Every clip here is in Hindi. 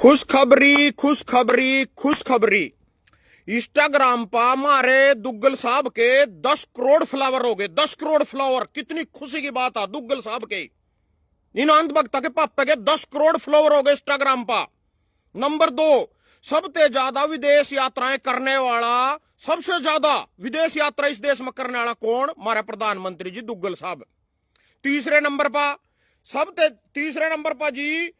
खुशखबरी खुशखबरी खुशखबरी। इंस्टाग्राम पर हमारे दुग्गल साहब के 10 करोड़ फ्लावर हो गए। 10 करोड़ फ्लावर, कितनी खुशी की बात है। दुग्गल साहब के इन अंत वक्ता के पापा के 10 करोड़ फ्लावर हो गए इंस्टाग्राम पर। नंबर 2, सबसे ज्यादा विदेश यात्राएं करने वाला, सबसे ज्यादा विदेश यात्रा इस देश में करने वाला कौन? हमारे प्रधानमंत्री जी दुग्गल साहब। तीसरे नंबर पर जी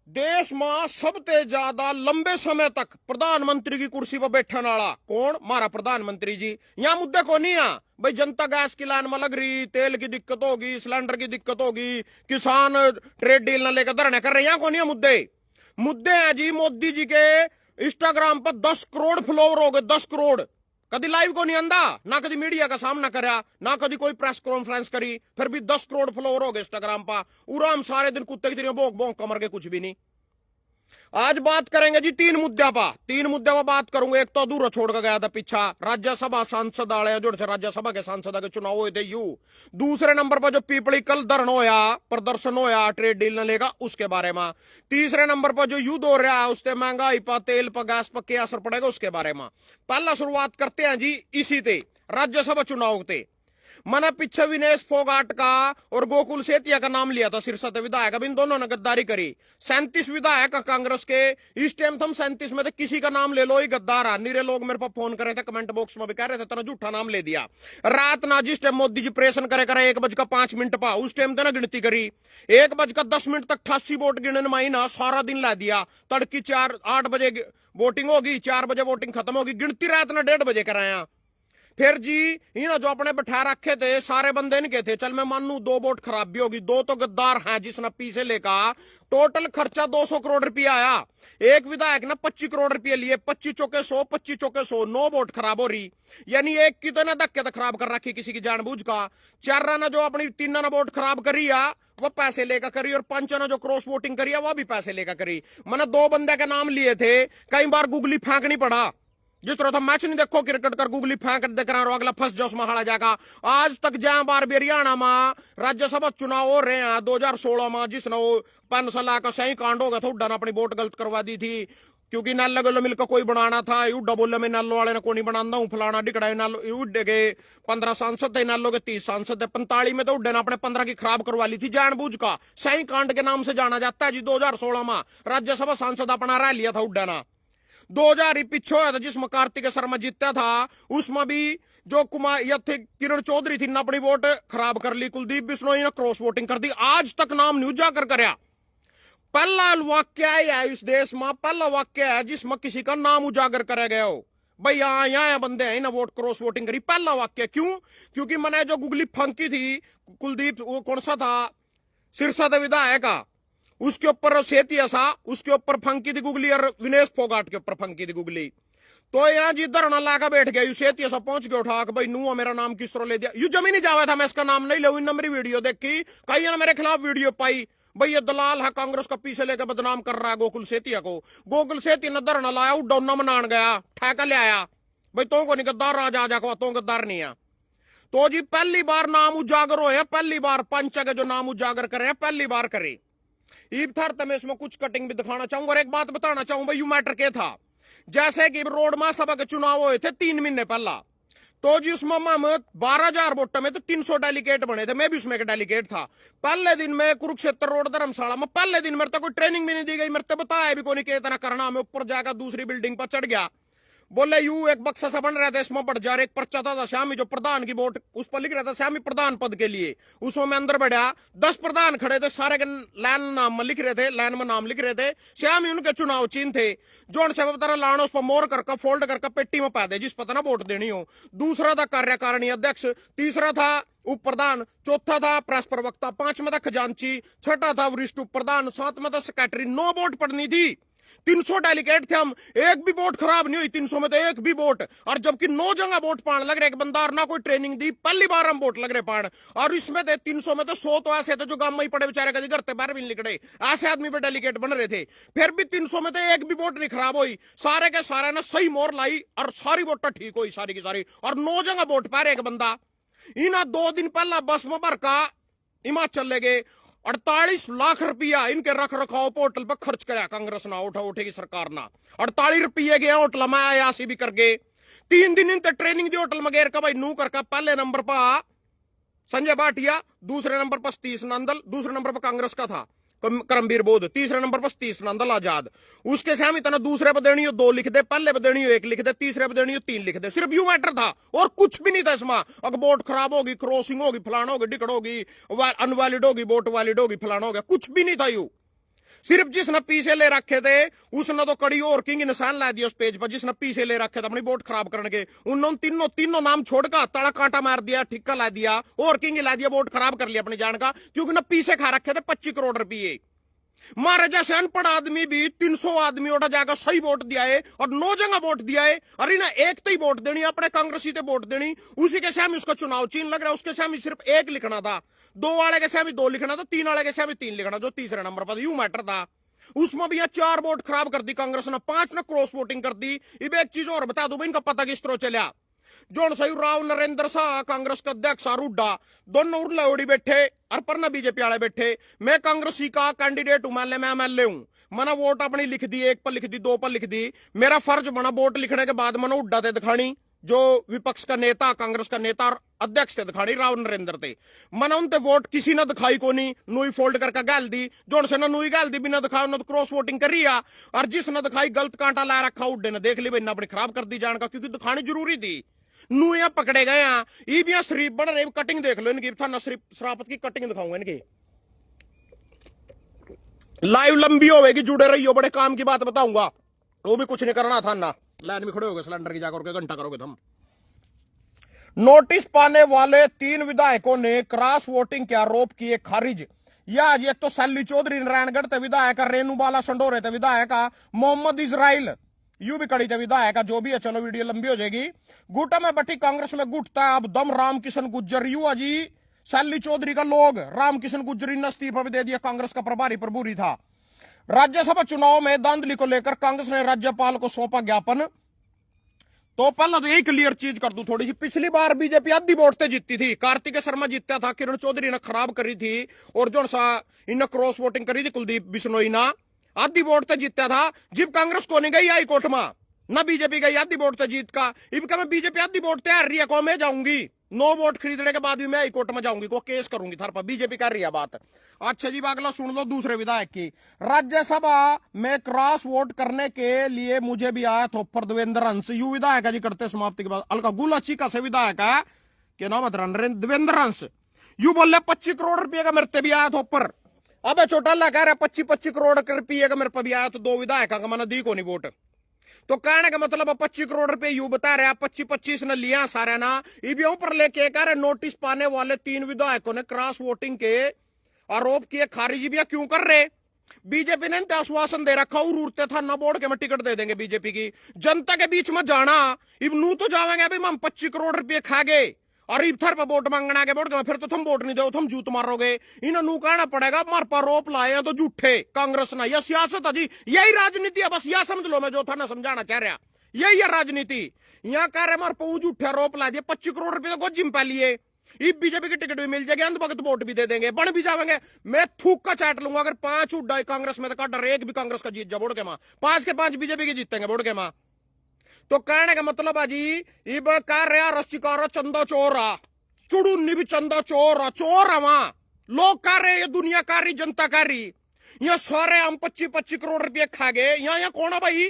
देश में सबसे ज्यादा लंबे समय तक प्रधानमंत्री की कुर्सी पर बैठने वाला कौन? हमारा प्रधानमंत्री जी। यहां मुद्दे को नहीं है भाई जनता गैस की लाइन में लग रही, तेल की दिक्कत होगी, सिलेंडर की दिक्कत होगी, किसान ट्रेड डील न लेकर धरने कर रहे, यहां को नहीं है मुद्दे हैं जी मोदी जी के इंस्टाग्राम पर 10 करोड़ फॉलोवर हो गए। 10 करोड़। कभी लाइव को नहीं आंदा, ना कभी मीडिया का सामना करया, ना कभी कोई प्रेस कॉन्फ्रेंस करी, फिर भी 10 करोड़ फॉलोवर हो गए इंस्टाग्राम पर। उराम सारे दिन कुत्ते की तरह भोंक भोंक कमर के कुछ भी नहीं। आज बात करेंगे जी तीन मुद्दों पर बात करूंगा। एक तो अधूरा छोड़ कर गया था पीछा, राज्यसभा सांसद आले जो राज्यसभा के सांसद के चुनाव हुए थे यू। दूसरे नंबर पर जो पीपली कल धरन होया, प्रदर्शन होया ट्रेड डील न लेगा उसके बारे में। तीसरे नंबर पर जो युद्ध हो रहा है उससे महंगाई पर, तेल पर, गैस पर क्या असर पड़ेगा उसके बारे में। पहला शुरुआत करते हैं जी इसी थे राज्यसभा चुनाव थे। मैंने पीछे विनेश फोगाट का और गोकुल सेतिया का नाम लिया था सिरसा विधायक। अब इन दोनों ने गद्दारी करी। 37 विधायक कांग्रेस के इस टाइम हम 37 में थे, किसी का नाम ले लो ही गद्दार है। निरे लोग मेरे पास फोन करे थे, कमेंट बॉक्स में भी कह रहे थे तना झूठा नाम ले दिया। रात ना जिस टाइम मोदी जी प्रेशन करे 1:05 पा उस टाइम ना गिनती करी 1:10 तक 88 वोट गिनने में ना सारा दिन ला दिया। तड़की 8 बजे वोटिंग होगी, 4 बजे वोटिंग खत्म होगी, गिनती रात ना 1:30 बजे कराया। फिर जी ये जो अपने बैठा रखे थे सारे बंदे इनके थे। चल मैं मानू 2 वोट खराब भी होगी, 2 तो गद्दार हैं जिसने पी से लेका टोटल खर्चा 200 करोड़ रुपया आया। एक विधायक ने 25 करोड़ रुपये लिए, 25 चौके 100, 25 चौके 100, 9 वोट खराब हो रही। यानी एक की तो ना धक्के तो खराब कर रखी किसी की जानबूझ का। 4 ने जो अपनी 3 ने वोट खराब करी है वो पैसे लेकर करी, और 5 ने जो क्रॉस वोटिंग करी है वो भी पैसे लेकर करी। मैंने 2 बंदे के नाम लिए थे, कई बार गुगली फेंकनी पड़ा। जिस तरह मैच नहीं देखो क्रिकेट कर गुगली फेंक देख रहा अगला फंस जाओ उसमें हाड़ा जाएगा। आज तक जहां बार भी हरियाणा में राज्यसभा चुनाव हो रहे हैं 2016 में जिसने वो 5 साल का सही कांड हो गया था, उड्डा ने अपनी वोट गलत करवा दी थी क्योंकि नाल गलो मिलकर कोई बनाना था। उड्डा बोले मैं नालो वाले ने को नहीं बनाना हूं फलाना डिकड़ा नालो उड्डे के 15 सांसद थे, नालो के 30 सांसद थे। 45 में तो उड्डे ने अपने 15 की खराब करवा ली थी जानबूझ का। सही कांड के नाम से जाना जाता है जी। 2016 में राज्यसभा सांसद अपना रह लिया था उड्डा ना। 2000 ही पीछे होया था जिसमें कार्तिक शर्मा जीता था, उसमें भी जो कुमार या थे किरण चौधरी थी ना अपनी वोट खराब कर ली, कुलदीप बिश्नोई ने क्रॉस वोटिंग कर दी। आज तक नाम नहीं उजागर करया। पहला वाक्य है इस देश में, पहला वाक्य है जिसमें किसी का नाम उजागर करा गया हो भाई यहाँ बंदे हैं ना वोट क्रॉस वोटिंग करी। पहला वाक्य क्यों? क्योंकि मैंने जो गुगली फंकी थी कुलदीप, वो कौन सा था सिरसा विधायक का, उसके ऊपर सेतिया सा, उसके ऊपर फंकी थी गुगली, और विनेश फोगाट के ऊपर फंकी थी गुगली। तो यहाँ जी धरना लाकर बैठ गया यू सेतिया सा, पहुंच गया उठा के भाई नू मेरा नाम किस तरह ले दिया। यू जमीन ही जावा था मैं इसका नाम नहीं ले, मेरी वीडियो देखी, कई ने मेरे खिलाफ वीडियो पाई भाई ये दलाल है कांग्रेस का, पीछे लेकर बदनाम कर रहा है गोकुल सेतिया को। गोकुल सेतिया ने धरना लाया, उड्डा मनान गया, ठेका ले आया भाई तो को नहीं गद्दार राजा जाको तो गद्दार नहीं है। तो जी पहली बार नाम उजागर हो, पहली बार पंच के जो नाम उजागर करे पहली बार करे। इधर मैं इसमें कुछ कटिंग भी दिखाना चाहूंगा और एक बात बताना चाहूंगा भाई यू मैटर क्या था। जैसे कि रोड महासभा के चुनाव हुए थे 3 महीने पहला, तो जी उसमें हम 12,000 वोट में तो 300 डेलीगेट बने थे, मैं भी उसमें डेलीगेट था। पहले दिन में कुरुक्षेत्र रोड धर्मशाला में पहले दिन मेरे तो कोई ट्रेनिंग भी नहीं दी गई, मेरे तो बताया भी कोई इतना करना। मैं ऊपर जाकर दूसरी बिल्डिंग पर चढ़ गया, बोले यू एक बक्सा सा बन रहा था इसमें बढ़ जा रहा, एक पर्चा था श्यामी जो प्रधान की वोट उस पर लिख रहा था श्यामी प्रधान पद के लिए। उसमें मैं अंदर बढ़ा, 10 प्रधान खड़े थे, सारे के लाइन नाम में लिख रहे थे, लाइन में नाम लिख रहे थे, श्यामी उनके चुनाव चिन्ह थे। जोन से बता लाना उस पर मोर करके फोल्ड करके पेटी में पा दे जिस पता ना वोट देनी हो। दूसरा था कार्यकारिणी अध्यक्ष, तीसरा था उप प्रधान, चौथा था प्रेस प्रवक्ता, 5वां था खजांची, 6वां था वरिष्ठ उप प्रधान, 7वां था सेक्रेटरी। 9 वोट पड़नी थी, 300 डेलीगेट थे हम, एक भी वोट खराब नहीं हुई 300 में तो एक भी वोट। और जबकि 9 जगह वोट पाने लग रहे, एक बंदा ना कोई ट्रेनिंग दी, पहली बार हम वोट लग रहे पान। और इसमें थे 300 में तो 100 तो ऐसे थे जो गांव में ही पड़े बेचारे कभी घर से बाहर भी नहीं निकले, ऐसे आदमी पे डेलीगेट बन रहे थे। फिर भी 300 में तो एक भी वोट नहीं खराब हुई, सारे के सारे ने सही मोर लाई और सारी वोट ठीक हुई सारी की सारी। और 9 जगह वोट पा रहे एक बंदा। इन 2 दिन पहला बस में भर का हिमाचल ले गए, 48 लाख रुपया इनके रख रखाव होटल पर खर्च कराया कांग्रेस ना उठेगी सरकार ना। 48 रुपये गया होटल में आयासी भी कर गए। 3 दिन इनते ट्रेनिंग दी होटल में गेर का भाई नू करका पहले नंबर पर संजय भाटिया, दूसरे नंबर पर सतीश नंदल, दूसरे नंबर पर कांग्रेस का था करमवीर बोध, तीसरे नंबर पर सतीश नंदल आजाद। उसके सामने इतना दूसरे पर देनी हो 2 लिख दे, पहले पर देनी हो 1 लिख दे, तीसरे पर देनी हो 3 लिख दे। सिर्फ यू मैटर था और कुछ भी नहीं था इसमें। अगर बोट खराब होगी, क्रॉसिंग होगी, फलाना होगी, डिकट होगी, अनवैलिड होगी, बोट वैलिड होगी, फलाना होगा, कुछ भी नहीं था। यू सिर्फ जिसने पीछे ले रखे थे उसने तो कड़ी और किंग निशान ला दिया उस पेज पर। जिसने पीछे ले रखे थे अपनी बोट खराब करने के, उन्होंने तीनों नाम छोड़कर तड़ा कांटा मार दिया, ठिक्का ला दिया और किंग ला दिया, बोट खराब कर लिया अपनी जान का, क्योंकि ना पीछे खा रखे थे 25 करोड़ रुपये। मारे जैसे अनपढ़ आदमी भी 300 आदमी उठा जाकर सही वोट दिया है और 9 जगह वोट दिया है। अरे ना एक तो ही वोट देनी, अपने कांग्रेसी ते वोट देनी, उसी के सामने उसका चुनाव चिन्ह लग रहा है, उसके सामने सिर्फ 1 लिखना था, 2 वाले के सामने 2 लिखना था, 3 वाले के सामने 3 लिखना, जो तीसरे नंबर पर यू मैटर था। उसमें भी 4 वोट खराब कर दी कांग्रेस ने, 5 ने क्रॉस वोटिंग कर दी। अब एक चीज और बता दो, इनका पता किस तरह चला। जोन सही राव नरेंद्र शाह कांग्रेस का अध्यक्ष आरूडा दोनों उड़लाउड़ी बैठे और पर न बीजेपी वाले बैठे। मैं कांग्रेसी का कैंडिडेट हूं, मान ले मैं एमएलए हूं, मैंने वोट अपनी लिख दी, 1 पर लिख दी, 2 पर लिख दी। मेरा फर्ज बना वोट लिखने के बाद मैंने उड्डा ते दिखानी, जो विपक्ष का नेता, कांग्रेस का नेता और अध्यक्ष थे दिखानी राव नरेंद्र थे। मैंने उनते वोट किसी ने दिखाई को नहीं, नुई फोल्ड करके गाल दी, जोन से ना नुई गाल दी, बिना दिखाया उन्होंने तो क्रॉस वोटिंग कर रही है। और जिसने दिखाई गलत कांटा ला रखा उड्डे ने देख ली भाई, अपनी खराब कर दी जान का, क्योंकि दिखानी जरूरी थी। नूया पकड़े गए हैं, ईबिया शरीफ बन रहे, कटिंग देख लो इनकी, थाना शराफत की कटिंग दिखाऊंगा इनकी, लाइव लंबी होगी, जुड़े रहियो, बड़े काम की बात बताऊंगा। वो भी कुछ नहीं करना था ना, लाइन में खड़े हो गए सिलेंडर की जाकर के घंटा करोगे तुम। नोटिस पाने वाले 3 विधायकों ने क्रॉस वोटिंग के आरोप किए खारिज। या एक तो सैली चौधरी नारायणगढ़ थे विधायक, रेणुबाला संडोरे थे विधायक, मोहम्मद इजराइल यू भी कड़ी थे विधायक, जो भी है चलो वीडियो लंबी हो जाएगी। गुटा में बटी कांग्रेस में गुटता अब दम रामकिशन गुज्जर, यू अजी सैली चौधरी का लोग रामकिशन गुज्जरी ने इस्तीफा भी दे दिया, कांग्रेस का प्रभारी प्रभुरी था। राज्यसभा चुनाव में धांधली को लेकर कांग्रेस ने राज्यपाल को सौंपा ज्ञापन। तो पहला तो यही क्लियर चीज कर दूं थोड़ी सी, पिछली बार बीजेपी आधी वोट से जीती थी, कार्तिक शर्मा जीता था, किरण चौधरी ने खराब करी थी और जो सा इन क्रॉस वोटिंग करी थी कुलदीप बिश्नोई ना, आधी वोट से जीता था। जब कांग्रेस को नहीं गई हाई कोर्ट में, ना बीजेपी गई आधी वोट से जीत का, इब का मैं बीजेपी आधी वोट तैयार रही है को मैं जाऊंगी, 9 वोट खरीदने के बाद भी मैं हाई कोर्ट में जाऊंगी, को केस करूंगी थार पर, बीजेपी कर रही है बात। अच्छा जी अगला सुन लो दूसरे विधायक की। राज्यसभा में क्रॉस वोट करने के लिए मुझे भी आया था पर देवेंद्र हंस, यू विधायक है जी करते समाप्ति के बाद, अलका गुलाची का से विधायक है, क्या नाम है देवेंद्र हंस, यू बोल 25 करोड़ रुपये का मेरे भी आया था ऊपर। अब चौटाला कह रहा 25 करोड़ रुपये का मेरे पर भी आया, तो 2 विधायक का मैंने दी को नहीं वोट, तो कहने का मतलब 25 करोड़ रुपए यू बता रहे 25 ने लिया सारे ना। इब ऊपर लेके कह रहे नोटिस पाने वाले 3 विधायकों ने क्रॉस वोटिंग के आरोप किए खारिज भी क्यों कर रहे। बीजेपी ने आश्वासन दे रखा उड़ते था न बोर्ड के में टिकट दे देंगे बीजेपी की, जनता के बीच में जाना, इब नू तो जावेंगे अभी हम 25 करोड़ रुपये खा गए और इधर पर वोट मांगना के वोट फिर तो तुम वोट नहीं दो, तुम जूत मारोगे, इन्हें नू कहना पड़ेगा मार पर रोप लाए तो झूठे कांग्रेस ना, यह सियासत है जी, यही राजनीति है, बस यह समझ लो, मैं जो था ना समझाना चाह रहा, यही है राजनीति। यहाँ कह रहे मार पू झूठे रोप ला दिए, 25 करोड़ रुपए तो जिम पा लिए, इब बीजेपी की टिकट भी मिल जाएगी, अंत वक्त वोट भी दे देंगे, बन भी जाएंगे, मैं थूक का चाट लूंगा अगर 5 उड्डा कांग्रेस में तो डर एक भी कांग्रेस का जीत जा बोर्ड के मां, 5 के 5 बीजेपी के जीतेंगे बोर्ड के मां। तो कहने का मतलब है जी इब कह रहा रस्टिकार चंदा चोर आ, चुड़ूनी भी चंदा चोर चोर है वहां, लोग कह रहे ये दुनिया कर रही, जनता कर रही, यहाँ सारे हम 25 करोड़ रुपये खा गए, यहाँ कौन है भाई,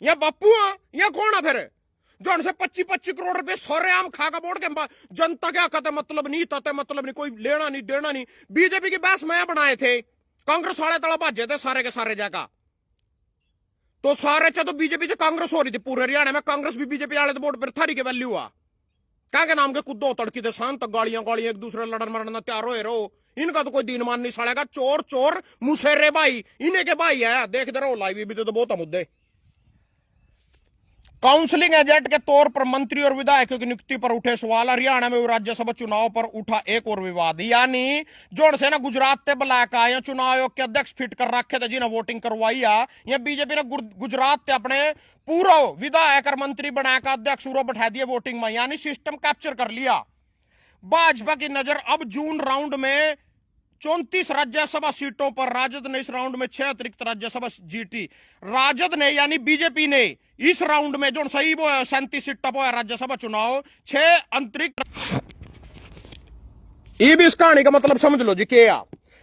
यहाँ बापू है, यहाँ कौन है फिर जो से 25 करोड़ रुपए सारे आम खा का बोर्ड के, जनता क्या कहते मतलब नहीं ताते मतलब नहीं, कोई लेना नहीं देना नहीं। बीजेपी की बहस मैं बनाए थे, कांग्रेस वाले तला भाजे थे सारे के सारे जगह, तो सारे च तो बीजेपी से कांग्रेस हो रही थी पूरे हरियाणा में, कांग्रेस भी बीजेपी वाले तो वोट पर थारी के वैल्यू हुआ, क्या के नाम के कुद्दो तड़की थे शांत गाड़ियां एक दूसरे लड़न मरना तैयार हो रहो, इनका तो कोई दीन मान नहीं साड़ेगा, चोर चोर मुसेरे भाई इन्हें के भाई है, देखते रहो लाइव भी तो बहुत मुद्दे। काउंसलिंग एजेंट के तौर पर मंत्री और विधायकों की नियुक्ति पर उठे सवाल, हरियाणा में राज्यसभा चुनाव पर उठा एक और विवाद, यानी जोड़ से ना गुजरात से ब्लैक आया चुनाव आयोग के अध्यक्ष फिट कर रखे थे जिन्हें वोटिंग करवाई या बीजेपी ने गुजरात से अपने पूरा विधायक और मंत्री बनाकर अध्यक्ष बैठा दिए वोटिंग में, यानी सिस्टम कैप्चर कर लिया। भाजपा की नजर अब जून राउंड में 34 राज्यसभा सीटों पर राजद ने इस राउंड में 6 अतिरिक्त राज्यसभा जीती। राजद ने यानी बीजेपी ने इस राउंड में जो सही वो 37 सीट टपो है राज्यसभा चुनाव 6 अंतरिक्त। ये भी इस कहानी का मतलब समझ लो जी क्या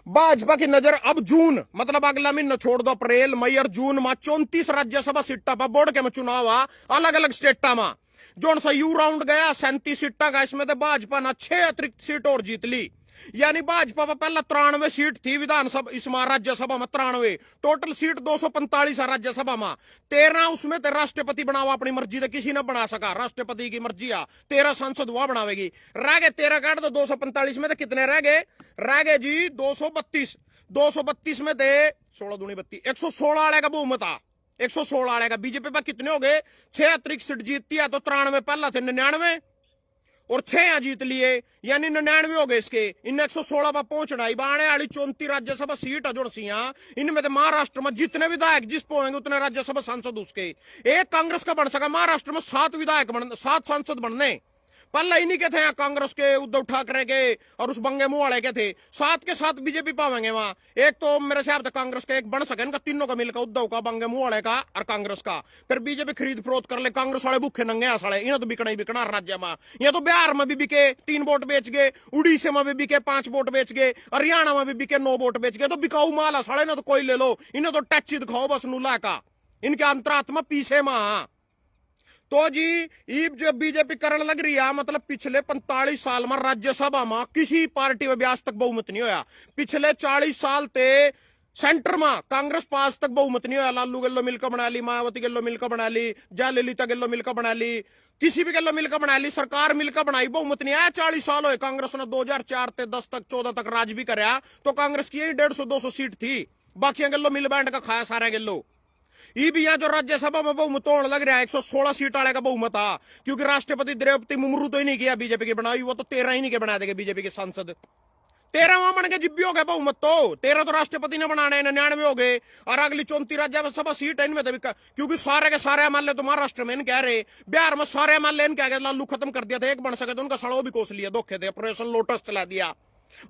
भाजपा की नजर अब जून मतलब अगला महीना छोड़ दो अप्रैल मई और जून में 34 राज्यसभा सीटा पर बोर्ड के में चुनाव आ अलग अलग स्टेटा में जो सा यू राउंड गया 37 सीटा का इसमें तो भाजपा ने 6 अतिरिक्त सीट और जीत ली। यानी भाजपा पर पहला 93 सीट थी विधानसभा इसमें राज्यसभा में 93 टोटल सीट 245 है राज्यसभा में 13 उसमें तो राष्ट्रपति बनावा अपनी मर्जी से किसी ने बना सका राष्ट्रपति की मर्जी आ 13 सांसद वहां बनावेगी रह गए 13 काट तो 245 में तो कितने रह गए जी 232 में थे 16 दूनी 32 116 वाले का बहुमत आ 116 वाले का बीजेपी पर कितने हो गए 6 अतिरिक्त सीट जीतती है तो 93 पहला थे 99 और 6 यहाँ जीत लिए यानी 99 हो गए इसके इन 116 पर पहुंचना आने वाली 34 राज्यसभा सीट है जोड़सियां इनमें तो महाराष्ट्र में जितने विधायक जिस पहुंचेंगे उतने राज्यसभा सांसद उसके एक कांग्रेस का बन सका महाराष्ट्र में 7 विधायक 7 सांसद बनने पहला इन्हीं के थे कांग्रेस के उद्धव ठाकरे के और उस बंगे मुंह वाले के थे 7 के 7 बीजेपी पावेंगे वहां एक तो मेरे हिसाब से कांग्रेस का एक बन सके इनका तीनों का मिलकर उद्धव का बंगे मुंह वाले का और कांग्रेस का फिर बीजेपी खरीद फरोख्त कर ले कांग्रेस वाले भूखे नंगे साले इन्हें तो बिकना ही बिकना राज्य में ये तो बिहार में भी बिके 3 वोट बेच गए उड़ीसा में भी बिके 5 वोट बेच गए हरियाणा में भी बिके 9 वोट बेच गए तो बिकाऊ माल है साले ना तो कोई ले लो इन्हें तो टैक्सी दिखाओ बस नुला का इनके अंतरात्मा पीछे में तो जी ईब जो बीजेपी करने लग रही है मतलब पिछले 45 साल में राज्यसभा में किसी पार्टी में भी आज तक बहुमत नहीं होया पिछले 40 साल ते सेंटर में कांग्रेस पास तक बहुमत नहीं होया लालू गल्लो मिलकर बना ली मायावती गल्लो मिलकर बना ली जयललिता गल्लो मिलकर बना ली किसी भी गल्लो मिलकर बना ली सरकार मिलकर बनाई बहुमत नहीं आया 40 साल हो कांग्रेस ने 2004 से 10 तक 14 तक राज भी कराया तो कांग्रेस की यही 150-200 सीट थी बाकी गल्लो मिल बैंड का खाया सारे गल्लो ये भी यहाँ जो राज्यसभा में बहुमत होने लग रहा है 116 सीट वाले का बहुमत था क्योंकि राष्ट्रपति द्रौपदी मुर्मू तो ही नहीं किया बीजेपी की बनाई वो तो 13 ही नहीं के बना देंगे बीजेपी के सांसद 13 वहां बन के जिब्बी हो गए बहुमत तो 13 तो राष्ट्रपति ने बनाने 99 हो गए और अगली 34 राज्यसभा सीट है इनमें तो क्योंकि सारे के सारे एमएलए तो महाराष्ट्र में कह रहे बिहार में सारे एमएलए कह गए लालू खत्म कर दिया था एक बन सके तो उनका सड़ो भी कोस लिया धोखे थे ऑपरेशन लोटस चला दिया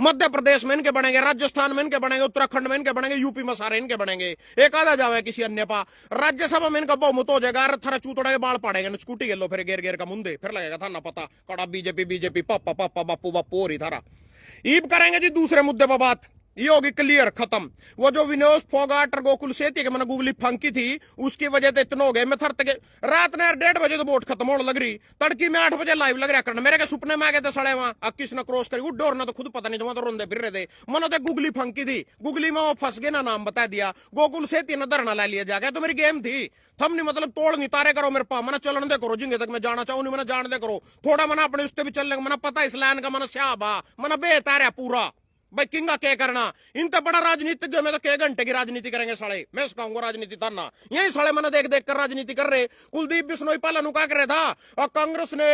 मध्य प्रदेश में इनके बनेंगे राजस्थान में इनके बनेंगे उत्तराखंड में इनके बनेंगे यूपी में सारे इनके बनेंगे एक आधा जावे किसी अन्य पा राज्यसभा में इनका बहुमत हो जाएगा थारा चूतड़ा के बाल पड़ेंगे स्कूटी के लो फिर गेर गेर का मुंदे फिर लगेगा था ना पता कड़ा बीजेपी पापा पापा बापू बापू और ही थारा ईब करेंगे जी दूसरे मुद्दे पर बात ये होगी क्लियर खत्म वो जो विनोद फोगाट और गोकुल सेती के मैंने गूगली फंकी थी उसकी वजह से इतना हो गए मैं थर तक रात ने 1:30 बजे तो वोट खत्म होने लग रही तड़की में 8 बजे लाइव लग रहा करना मेरे के सुपने में आ गए थे सड़े वहां अब किसने क्रॉस करी वो डोर ना तो खुद पता नहीं तो रोंदे फिर रहे थे मैंने तो गूगली फंकी थी गूगली में वो फंस गए ना नाम बता दिया गोकुल सेती ने धरना ला लिया जाएगा तो मेरी गेम थी थम नहीं मतलब तोड़ नहीं तारे करो मेरे पा मना चलन दे करो जिंगे तक मैं जाना चाहूँ नहीं मना जान दे करो थोड़ा मना अपने उससे भी चलने मना पता इस लाइन का मना स्याबा मना बेतार पूरा भाई किंगा क्या करना इन तो बड़ा राजनीतिक में तो के घंटे की राजनीति करेंगे साले मैं सिखाऊंगा राजनीति करना यही साले मैंने देख देख कर राजनीति कर रहे कुलदीप बिश्नोई पहला नुका कर रहा था और कांग्रेस ने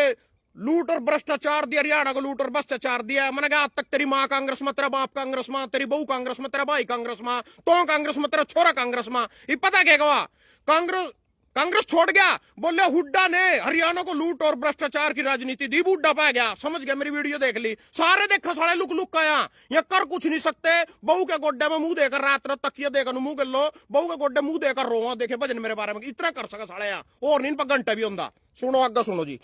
लूट और भ्रष्टाचार दिया हरियाणा को लूट और भ्रष्टाचार दिया मैंने कहा आज तक तेरी माँ कांग्रेस में तेरा बाप कांग्रेस में तेरी बहू कांग्रेस में तेरा भाई कांग्रेस में तो कांग्रेस में तेरा छोरा कांग्रेस में ये पता क्या गवा कांग्रेस छोड़ गया बोले हुड्डा ने हरियाणा को लूट और भ्रष्टाचार की राजनीति दी बुड्ढा पा गया समझ गया मेरी वीडियो देख ली सारे देखा साले लुक लुक आया ये कर कुछ नहीं सकते बहू के गोड्डे में मुंह देकर रात रात तकिया देकर मुंह कर लो बहू के गोड्डे मुंह देकर रो देखे भजन मेरे बारे में इतना कर सका साले और नहीं इन पर घंटे भी होंगे सुनो आगे सुनो जी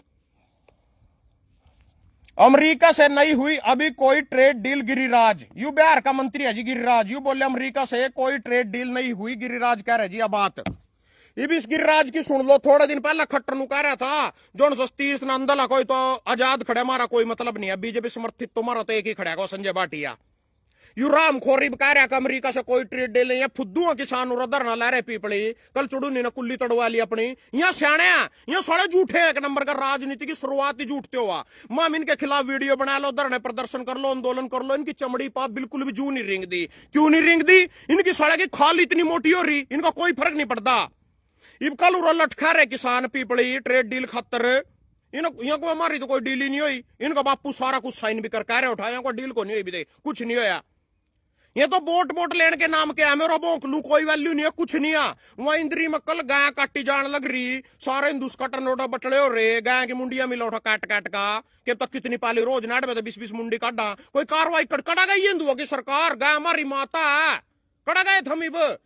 अमेरिका से नहीं हुई अभी कोई trade deal Giriraj you Bihar का मंत्री है जी गिरिराज यू बोले अमेरिका से कोई ट्रेड डील नहीं हुई गिरिराज कह रहे जी अब बात ये भी इस गिरिराज की सुन लो थोड़े दिन पहले खट्टर नु कह रहा था जोन 30 नंदला कोई तो आजाद खड़े मारा कोई मतलब नहीं है बीजेपी समर्थित तो मारा तो एक ही खड़ा संजय भाटिया यू राम खोरी कह रहा अमेरिका से कोई ट्रेड डील नहीं है फुद्दू किसान धरना ला रहे पीपली कल चुड़ूनी ने कुल्ली तड़वा ली अपनी यहाँ सियाणे यहाँ सारे झूठे एक नंबर का राजनीति की शुरुआत ही झूठते हुआ माम इनके खिलाफ वीडियो बना लो धरने प्रदर्शन कर लो आंदोलन कर लो इनकी चमड़ी पाप बिल्कुल भी जू नहीं रिंग दी क्यों नहीं रिंग दी इनकी साड़े की खाल इतनी मोटी हो रही इनका कोई फर्क नहीं पड़ता इब कल लटका रहे किसान पीपली ट्रेड डील खातर को हमारी तो कोई डील ही नहीं हुई इनका बापू सारा कुछ साइन भी कर रहे उठाया डील को नहीं हुई भी दे कुछ नहीं होया ये तो बोट बोट लेने के नाम के है, मेरा बोंकलू कोई वैल्यू नहीं है, कुछ नहीं है। वहां इंद्री में कल गाय काटी जान लग रही, सारे हिंदुस कटन नोटा बटले हो रहे, गाय की मुंडिया मिला उठा काट काट का के तक कितनी पाली रोज नाट में तो 20-20 मुंडी काटा, कोई कार्रवाई कड़ा गई हिंदुओं की सरकार, गाय हमारी माता है, कड़ा गए थम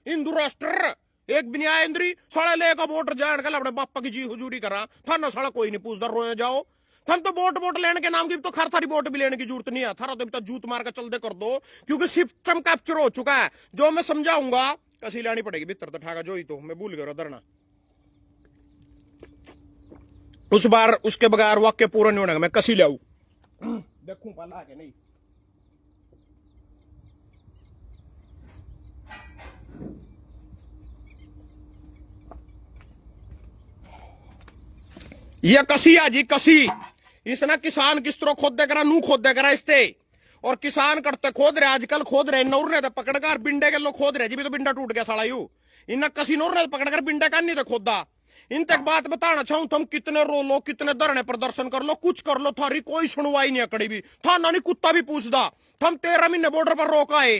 हिंदू राष्ट्र एक भी नहीं आया इंद्री साले लेगा वोट जान कल अपने बापा की जी हुजूरी करा थाना साला कोई नहीं पूछता रोए जाओ थम तो वोट लेने के नाम की तो खर थारी वोट भी लेने की जरूरत नहीं है, थारा तो जूत मार कर चल दे कर दो, क्योंकि सिस्टम कैप्चर हो चुका है। जो मैं समझाऊंगा कसी लानी पड़ेगी भीतर तो ठाका जो ही तो मैं भूल गया धरना उस बार उसके बगैर वाक्य पूरा नहीं होने मैं कसी लाऊ देखूं पाला के नहीं। ये कसी है जी कसी, इसने किसान किस तरह खोद दे करा नू खोद दे करा इसते, और किसान करते खोद रहे आजकल खोद रहे नौर ने पकड़ कर बिंडे के लोग खोद रहे जी भी तो बिंडा टूट गया साला यू इन कसी नौर ने पकड़ कर बिंडे का नहीं तो खोदा। इन तक बात बताना चाहूं तुम कितने रो लो कितने धरने प्रदर्शन कर लो कुछ कर लो थारी कोई सुनवाई नहीं अकड़ी भी थाना नहीं कुत्ता भी पूछदा। हम 13 महीने बॉर्डर पर रोक आए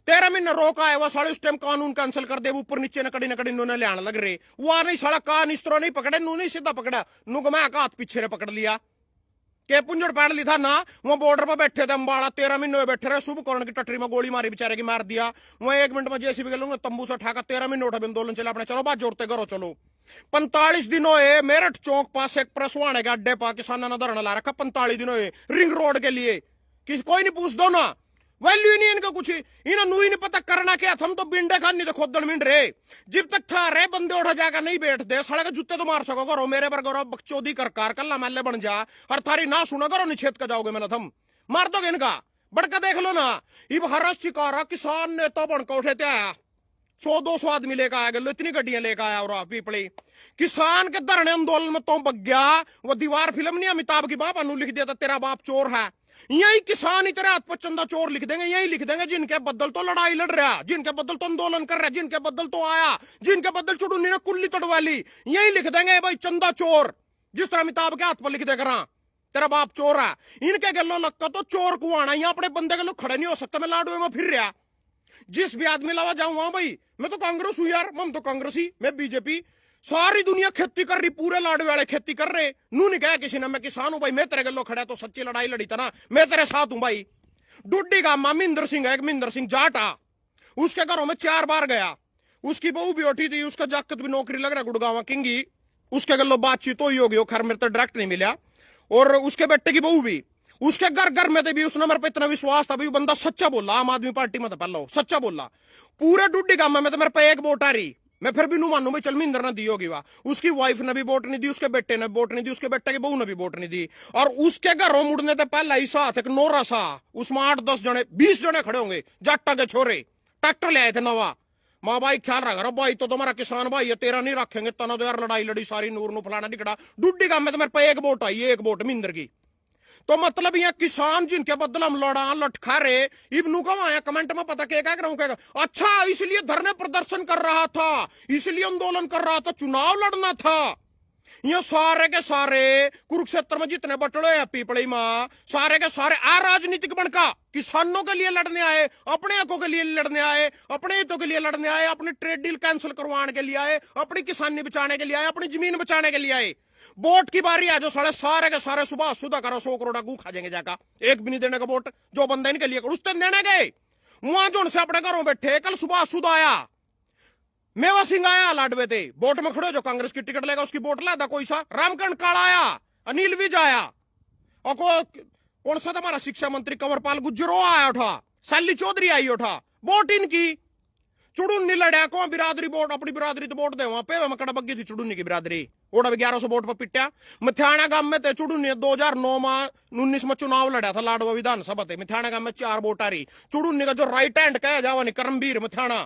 13 महीने रोक आए वह साले उस टाइम कानून कैंसिल कर दे ऊपर नीचे नकड़ी नकड़ी नूने ले आने लग रहे वहां नहीं साला कान इस तरह नहीं पकड़े नू नहीं सीधा पकड़ा नू घुमा का हाथ पीछे पकड़ लिया के पुंजड़ पैड़ ली था ना। वो बॉर्डर पर बैठे थे अम्बाड़ा 13 महीने बैठे रहे शुभ करण की टटरी में गोली मारी बेचारे की मार दिया। वह 1 मिनट में जेसीबी के तंबू से उठाकर 13 महीने उठा आंदोलन चला अपने चलो बात जोड़ते करो चलो 45 दिन हुए मेरठ चौक पास एक प्रसवाने के अड्डे पर किसाना ने धरना ला रखा 45 दिन हुए रिंग रोड के लिए किसी कोई नहीं पूछ दो ना वैल्यू नहीं इनका कुछ इन्हें नू ही नहीं पता करना क्या हम तो बिंडे खान नहीं तो खोदन मिंड रहे जब तक था रहे बंदे उठा जाकर नहीं बैठते साले के जूते तो मार सको करो मेरे पर करो बकचोदी कर कल्ला महल्ले बन जा और थारी ना सुना करो निषेध का जाओगे मैंने थम मार दोगे इनका बड़का देख लो ना इब हरस चिकारा किसान नेता बनकर उठे थे आया 100-200 आदमी लेकर आया गलो इतनी गड्डियां लेकर आया और पीपली किसान के धरने आंदोलन में तो बग गया वो दीवार फिल्म नहीं अमिताभ की बाप अनु लिख दिया था तेरा बाप चोर है यही किसान ही तेरे हाथ पर चंदा चोर लिख देंगे यही लिख देंगे जिनके बदल तो लड़ाई लड़ रहा जिनके बदल तो आंदोलन कर रहा जिनके बदल तो आया जिनके बदल चुड़ूनी ने कुल्ली तोड़वा ली यही लिख देंगे भाई चंदा चोर जिस तरह अमिताभ के हाथ पर लिख देगा तेरा बाप चोर है इनके गलो लगता तो चोर को आना यहाँ अपने बंदे के लोग खड़े नहीं हो सकता मैं लाडुए में फिर रहा जिस भी आदमी लावा जाऊं वहां भाई मैं तो कांग्रेस हूं यार हम तो कांग्रेसी मैं बीजेपी सारी दुनिया खेती कर रही पूरे लाडवे वाले खेती कर रहे नू नहीं कहा किसी ने मैं किसान हूं भाई मैं तेरे गलो खड़ा तो सच्ची लड़ाई लड़ी था ना मैं तेरे साथ हूं भाई। डुड्डी का महिंदर सिंह है एक महिंदर सिंह जाटा उसके घरों में 4 बार गया उसकी बहू भी उठी थी उसका जाकत भी नौकरी लग रहा गुड़गांव किंगी उसके गलो बातचीत हो होगी खैर मेरे तो डायरेक्ट नहीं मिला और उसके बेटे की बहू भी उसके घर में थे भी उसने मेरे पे इतना विश्वास था भाई बंदा सच्चा बोला आम आदमी पार्टी में तो पहला सच्चा बोला पूरे डुड्डी गांव में तो मेरे पे एक वोट आ रही मैं फिर भी नू मानू भाई चल महिंदर ने दी होगी वाह उसकी वाइफ ने भी वोट नहीं दी उसके बेटे ने वोट नहीं दी उसके बेटे की बहू ने भी वोट नहीं दी और उसके घरों मुड़ने तो पहला ही साथ एक नोरा सा उसमें 8-10 जने 20 जने खड़े होंगे जाटा के छोरे ट्रैक्टर ले आए थे नवा माँ भाई ख्याल रखा भाई तो तुम्हारा किसान भाई है तेरा नहीं रखेंगे तना तो यार लड़ाई लड़ी सारी नूर नू फलाना दिखड़ा डुड्डी गांव में तो मेरे पे एक वोट आई एक वोट महिंदर की तो मतलब यहाँ किसान जिनके बदल हम लड़ा लटखा रहे इब्नू का आया कमेंट में पता क्या कह रहा हूँ अच्छा इसलिए धरने प्रदर्शन कर रहा था इसलिए आंदोलन कर रहा था चुनाव लड़ना था। ये सारे के सारे कुरुक्षेत्र में जितने बटड़े हैं पीपड़ी माँ सारे के सारे अराजनीतिक बनका किसानों के लिए लड़ने आए अपने हकों के लिए लड़ने आए अपने हितों के लिए लड़ने आए अपनी ट्रेड डील कैंसिल करवाने के लिए आए अपनी किसानी बचाने के लिए आए अपनी जमीन बचाने के लिए आए। वोट की बारी है जो सारे के सारे सुबह सुधा करो 100 करोड़ गू खा जाएंगे जाका एक भी नहीं देने का वोट जो बंदा इनके लिए उस दिन देने गए वहां जो से अपने घरों बैठे कल सुबह सुधा आया मेवा सिंह आया लाडवे थे वोट में खड़े जो कांग्रेस की टिकट लेगा उसकी वोट लादा कोई सा रामकरण काला आया अनिल विज आया और कौन सा हमारा शिक्षा मंत्री कंवरपाल गुज्जरो आया उठा साली चौधरी आई उठा वोट इनकी चुड़ूनी लड़ा को बिरादरी वोट अपनी बिरादरी तो वोट दे वहां पे मकड़ा बग्गी थी चुड़ूनी की बिरादरी ओड़ा 1100 वोट पर पिट्या मिथ्याना गांव में थे चुड़ूनी 2009 में 19 में चुनाव लड़ा था लाडवा विधानसभा थे मिथ्याना गांव में 4 वोट आ रही चुड़ूनी का जो राइट हैंड कहा जावा नहीं करमवीर मिथ्याना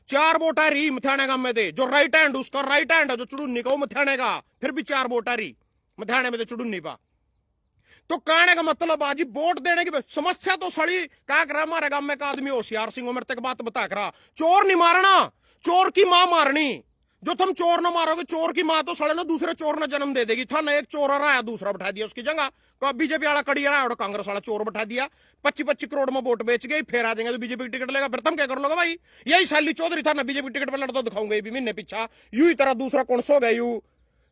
4 वोट आ रही मिथ्याना गांव में थे जो राइट हैंड उसका राइट हैंड है जो चुड़ूनी का वो मिथ्याने का फिर भी 4 वोट आ रही मिथ्याने में थे चुड़ूनी पा तो कहने का मतलब आज वोट देने की समस्या तो सड़ी क्या करा हमारे गांव में एक आदमी होशियार सिंह उम्र तक बात बता करा चोर नहीं मारना चोर की मां मारनी जो तुम चोर न मारोगे, चोर की माँ तो साले ना दूसरे चोर ने जन्म दे देगी। था ना एक चोर आया, दूसरा बैठा दिया उसकी जगह। बीजेपी वाला कड़ी रहा और कांग्रेस वाला चोर बैठा दिया। 25-25 करोड़ में वोट बेच गई, फिर आ जाएंगे तो बीजेपी टिकट लेगा। फिर तुम क्या कर लोगे भाई? यही शैली चौधरी था ना, बीजेपी टिकट पर लड़ता दिखाऊंगा भी महीने पीछा। यू ही तरह दूसरा कौन सो गए, यू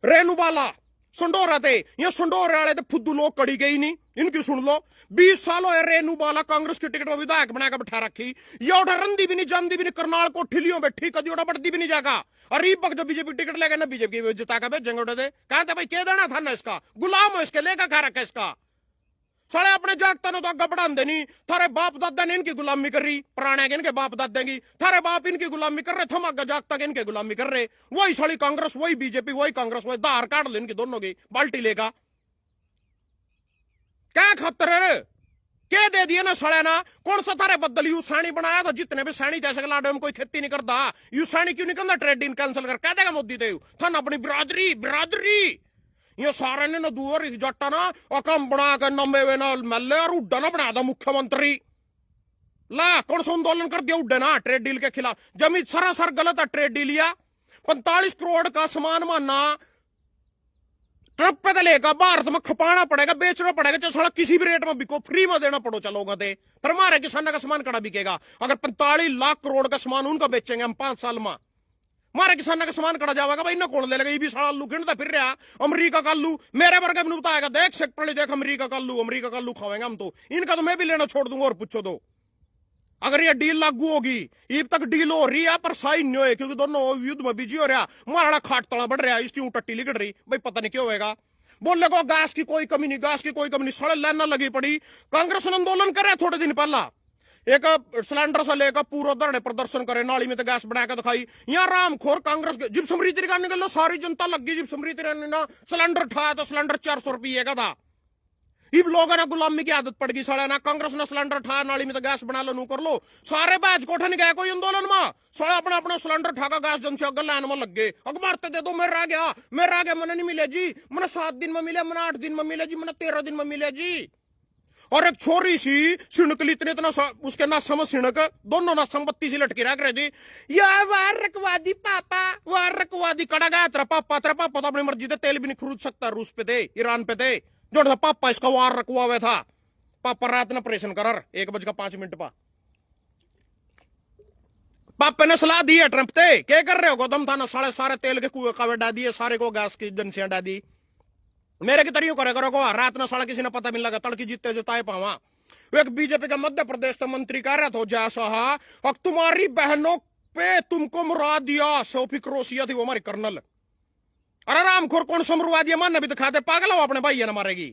रेणुबाला संडोरा थे। ये संडोरे वाले तो फुद्दू लोग कड़ी गई नहीं, इनकी सुन लो। 20 साल हो रेणुबाला कांग्रेस की टिकट में विधायक बनाकर बैठा रखी। ये उठा रंदी भी नहीं, जानदी भी नहीं, करनाल को ठिलियों बैठी, कदी उठा बढ़ती भी नहीं जागा। और ये जो बीजेपी टिकट लेगा ना, बीजेपी जिता का भेजेंगे उठे दे। कहते भाई कह देना था ना, इसका गुलाम हो, इसके लेकर खा रखा इसका। साले अपने जागता ने तो आगे बढ़ा देनी। थारे बाप दादा ने इनकी गुलामी कर रही, पुराने इनके बाप दादा की। थारे बाप इनकी गुलामी कर रहे, थम आगे जागता के इनके गुलामी कर रहे। वही साली कांग्रेस, वही बीजेपी, वही कांग्रेस, वही धार काट ले इनकी दोनों की बाल्टी लेगा। क्या खतर है? क्या दे दिए ना साले ना। कौन सा थारे बदल यू सैनी बनाया था? जितने भी सैनी जैसे लाडो में कोई खेती नहीं करता, यू सैनी क्यों नहीं करता? ट्रेड डील कैंसिल कर, कह देगा मोदी थे थाना अपनी बिरादरी बिरादरी। ये सारे ने दूर जट्टा ना अकम बना कर नंबे वे ना मल्ले और उड्डा ना बना था मुख्यमंत्री। ला कौन सा आंदोलन कर दिया उड्डे ना ट्रेड डील के खिलाफ? जमी सरासर गलत है ट्रेड डील। या 45 करोड़ का सामान मानना ट्रक पे लेगा, भारत में खपाना पड़ेगा, बेचना पड़ेगा, चाहे साला किसी भी रेट में बिको, फ्री में देना पड़ो चलोगा थे। पर हमारे किसानों का सामान कड़ा बिकेगा? अगर 45 लाख करोड़ का सामान उनका बेचेंगे हम 5 साल में, हमारे किसानों का सामान कड़ा जाएगा भाई ना। कौन ले लेगा? ये भी साला आलू खिंडता फिर रहा अमरीका का आलू। मेरे वर्ग में बताएगा देख सेक्टर देख अमरीका का आलू, अमरीका का आलू खाएंगे हम तो। इनका तो मैं भी लेना छोड़ दूंगा। और पूछो तो अगर ये डील लागू होगी, अब तक डील हो रही है पर साइन नहीं हो, क्योंकि दोनों युद्ध में बिजी हो रहा। मारा खाट तला बढ़ रहा है, इसकी टट्टी लिगड़ रही भाई, पता नहीं क्यों होगा। बोलने को गैस की कोई कमी नहीं, गैस की कोई कमी नहीं, सड़े लाइन लगी पड़ी। कांग्रेस ने आंदोलन करे थोड़े दिन पहला, एक सिलेंडर से लेकर पूरा धरने प्रदर्शन करे, नाली में तो गैस बना के दिखाई। यहाँ रामखोर कांग्रेस के जिप समृद्धि का निकल सारी जनता लग गई। जिप समृद्धि ने सिलेंडर उठाया तो सिलेंडर 400 रुपये का था। इब लोगों ने गुलामी की आदत पड़ गई साले ना। कांग्रेस ने सिलेंडर उठाया, नाली में तो गैस बना लो, नू कर लो। सारे बैच कोठे नहीं गए कोई आंदोलन में, साले अपना अपना सिलेंडर उठाकर गैस जन से अगर लाइन में लग गए। अगर मारते दे दो, मेरा आ गया, मेरा आ गया, मैंने नहीं मिले जी, मैंने 7 दिन में मिले, मैंने 8 दिन में मिले जी, मैंने 13 दिन में मिले जी। और एक छोरी सी सिणकली इतना उसके ना समझ सिणक दोनों ना संपत्ति से लटकी रख रहे थे। यार वारकवादी पापा, वारकवादी कड़ा गया तेरा पापा तो अपनी मर्जी से तेल भी नहीं खरीद सकता। रूस पे थे, ईरान पे थे, जो था पापा इसका वार रखवा हुआ था। पापा रात ने ऑपरेशन कर 1:05 पा पापा ने सलाह दी है ट्रंप थे, क्या कर रहे हो गौतम था ना, सारे तेल के कुएं कावे डा दिए, सारे को गैस की एजेंसियां डा दी। मेरे की तरीके करे करो रात ना साला किसी ने पता मिल लगा, तड़की जीते जिताए पावा। एक बीजेपी का मध्य प्रदेश का मंत्री कह रहा था जैसा तुम्हारी बहनों पे तुमको मुरा दिया, सोफी क्रोशिया थी वो हमारी कर्नल। अरे रामखोर कौन सा मरवा दिया? मानने भी दिखा दे, पागल हो अपने भाई है ना मारेगी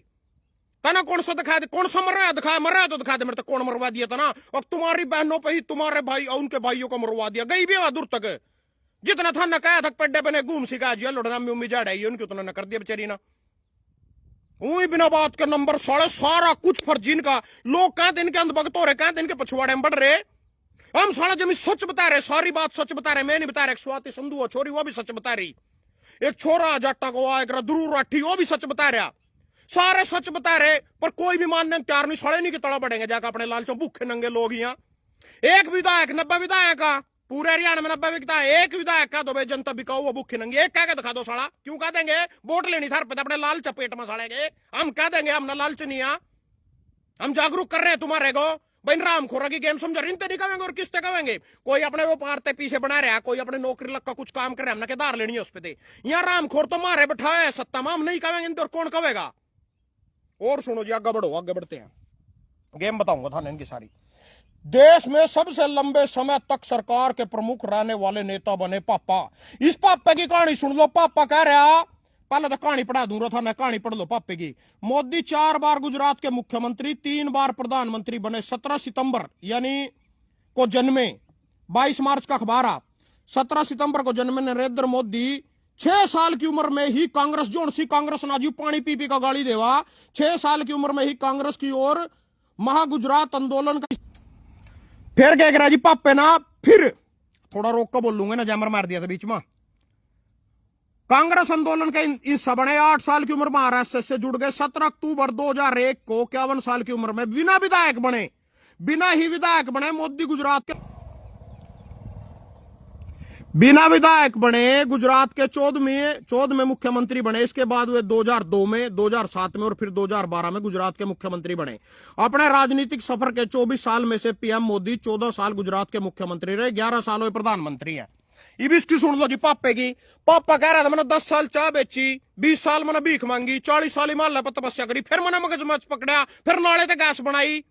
कहना। कौन सा दिखा दे, कौन सा मर रहा है? दिखा, मर रहा है तो दिखा दे मेरे तक कौन मरवा दिया था ना। और तुम्हारी बहनों पे ही तुम्हारे भाई और उनके भाइयों को मरवा दिया। गई भी दूर तक जितना था न कहा था पेड्डे बने घूम सिखा जी लुढ़ना में उम्मीद जा रही उनकी उतना न कर दिया बेचारी ना। वही बिना बात का नंबर सारा कुछ फर्जी इनका। लोग कहते इनके अंधभक्त हो रहे, कहते इनके पछवाड़े में बढ़ रहे। हम सारा जमी सच बता रहे, सारी बात सच बता रहे, मैं नहीं बता रहा। स्वाति संधू हो छोरी, वो भी सच बता रही। एक छोरा जाटा को एक दुरू राठी, वो भी सच बता रहा। सारे सच बता रहे पर कोई भी मानने तैयार नहीं। साले नहीं कि तड़ा बढ़ेंगे जाकर अपने लालचों भूखे नंगे लोग। यहाँ एक विधायक 90 विधायक का पूरे हरियाणा में 90 विकता है, एक विधायक का दो भाई जनता बिकाऊ वो भूखे नंगे। एक कह के दिखा दो साला, क्यों कह देंगे? वोट लेनी था अपने लाल चपेट में साले के। हम कह देंगे हम ना लालच नहीं है, हम जागरूक कर रहे हैं तुम्हारे को। भाई राम खोरा की गेम समझ रहे, नहीं कहेंगे और किसते कहेंगे? कोई अपने वो पारते पीछे बना रहा है, कोई अपने नौकरी लग का कुछ काम कर रहा है, हमने केदार लेनी है उस पे। यहाँ राम खोर तो मारे बैठाए सत्ता में, हम नहीं कहेंगे और कौन कहेगा? और सुनो जी, आगे बढ़ो, आगे बढ़ते हैं। गेम बताऊंगा था इनकी सारी। देश में सबसे लंबे समय तक सरकार के प्रमुख रहने वाले नेता बने पापा। इस पापा की कहानी सुन लो। पापा कह रहा, पहले तो कहानी पढ़ा दूंगा था ना, कहानी पढ़ लो पापे की। मोदी 4 बार गुजरात के मुख्यमंत्री, 3 बार प्रधानमंत्री बने। 17 सितंबर यानी को जन्मे, 22 मार्च का अखबार आ। 17 सितंबर को जन्मे नरेंद्र मोदी 6 साल की उम्र में ही कांग्रेस, जो सी कांग्रेस नाजू पानी पी पी का गाली देवा, 6 साल की उम्र में ही कांग्रेस की ओर महागुजरात आंदोलन का। फिर क्या करा जी पापे ना, फिर थोड़ा रोक कर बोलूंगा ना, जैमर मार दिया था बीच में। कांग्रेस आंदोलन के हिस्सा बने, 8 साल की उम्र में आरएसएस से जुड़ गए। 17 अक्टूबर 2001 को 51 साल की उम्र में बिना विधायक बने, बिना ही विधायक बने मोदी गुजरात के बिना विधायक बने गुजरात के 14 में मुख्यमंत्री बने। इसके बाद वे 2002 में, 2007 में और फिर 2012 में गुजरात के मुख्यमंत्री बने। अपने राजनीतिक सफर के 24 साल में से पीएम मोदी 14 साल गुजरात के मुख्यमंत्री रहे, 11 साल हुए प्रधानमंत्री हैं। ये भी इसकी सुन लो जी पापे की। पापा कह रहा था मैंने 10 साल चाय बेची, 20 साल मैंने भीख मांगी, 40 साल हिमालय पर तपस्या करी, फिर मैंने मगजमच पकड़ा, फिर नाले तक गैस बनाई,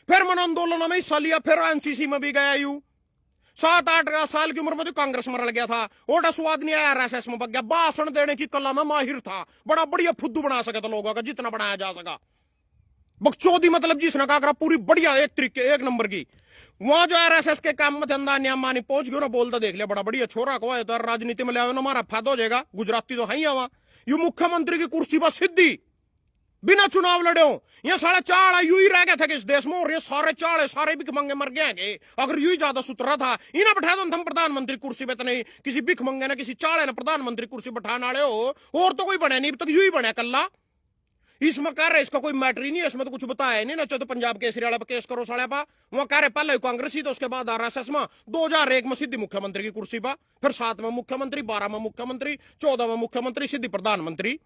फिर मैंने आंदोलनों में हिस्सा लिया, फिर एनसीसी में भी गया। यू 7-8 साल की उम्र में तो कांग्रेस में रल गया था। ओटा स्वाद नहीं आया, आरएसएस में बग गया। भाषण देने की कला में माहिर था, बड़ा बढ़िया फुद्दू बना सका था लोगों का, जितना बनाया जा सका। बकचोदी मतलब जिसने कहा पूरी बढ़िया एक तरीके एक नंबर की। वहां जो आरएसएस के काम में धंधा नियमानी पहुंच गयो ना, बोलता देख लिया बड़ा बढ़िया छोरा को तो राजनीति में ले आओ ना, हमारा फायदा हो जाएगा। गुजराती तो है ही आवा। यू मुख्यमंत्री की कुर्सी पर सिद्धि बिना चुनाव लड़े हो। ये साढ़े चाड़ यू ही रह गए थे कि इस देश में, और ये सारे चाड़े सारे भिख मंगे मर गए। अगर यू ही ज्यादा सुतरा था इन्हें बैठा दो हम प्रधानमंत्री कुर्सी पे, तो नहीं किसी भिख मंगे ने किसी चाड़े ने प्रधानमंत्री कुर्सी बैठाने वाले हो। और तो कोई बने नहीं, अब तक यू ही बने कल्ला। इसमें कह रहे इसका कोई मैटर ही नहीं है, इसमें तो कुछ बताया नहीं ना। तो पंजाब केसरी वाला पर केस करो साले पा, वहां कह रहे पहले कांग्रेस ही, तो उसके बाद आरएसएस में 2001 में सीधी मुख्यमंत्री की कुर्सी पर, फिर 7 में मुख्यमंत्री, 12 में मुख्यमंत्री, 14 में मुख्यमंत्री, सीधी प्रधानमंत्री।